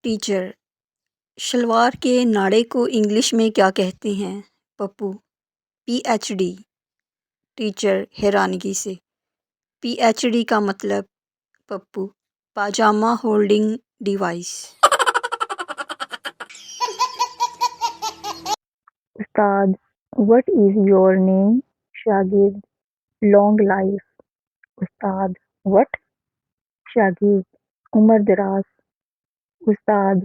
Teacher: shalwar کے ناڑے کو English میں کیا کہتے ہیں؟ پپو: پی ایچ ڈی۔ ٹیچر حیرانگی سے: پی ایچ ڈی کا مطلب؟ پپو: پاجامہ ہولڈنگ ڈیوائس۔ استاد: وٹ از یور نیم؟ شاگرد: لانگ لائف۔ استاد: وٹ؟ شاگرد: عمر دراز۔ استاد: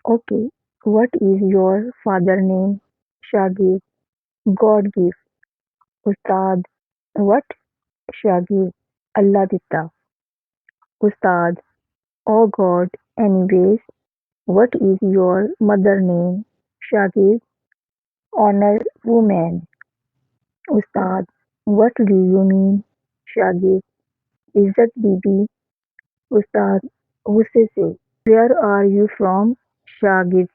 okay, what is your father name? شاگرد: گاڈ گفٹ۔ استاد: وٹ؟ شاگرد: اللہ دیتا۔ استاد: oh God, anyways, what is your mother name? شاگرد: آنر وومین۔ استاد: وٹ ڈو یو مین؟ شاگرد: عزت بی بی۔ استاد غصے سے: ویئر آر یو فرام؟ شاگرد: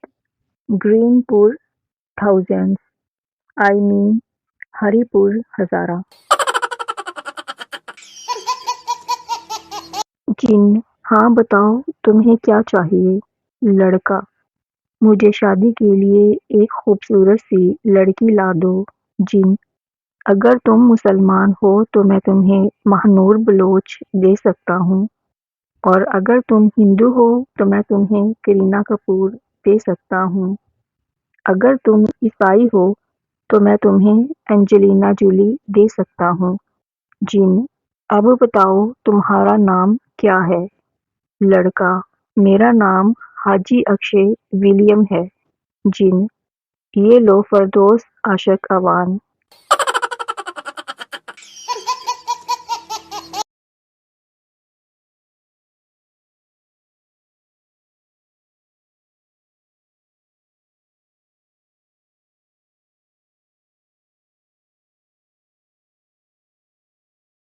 گرین پور تھاؤزنڈز، آئی مین ہری پور ہزارہ۔ جن: ہاں بتاؤ تمہیں کیا چاہیے؟ لڑکا: مجھے شادی کے لیے ایک خوبصورت سی لڑکی لا دو۔ جن: اگر تم مسلمان ہو تو میں تمہیں ماہنور بلوچ دے سکتا ہوں، اور اگر تم ہندو ہو تو میں تمہیں کرینہ کپور دے سکتا ہوں، اگر تم عیسائی ہو تو میں تمہیں اینجلینا جولی دے سکتا ہوں۔ جن: اب بتاؤ تمہارا نام کیا ہے؟ لڑکا: میرا نام حاجی اکشے ولیم ہے۔ جن: یہ لو فردوس عاشق عوان۔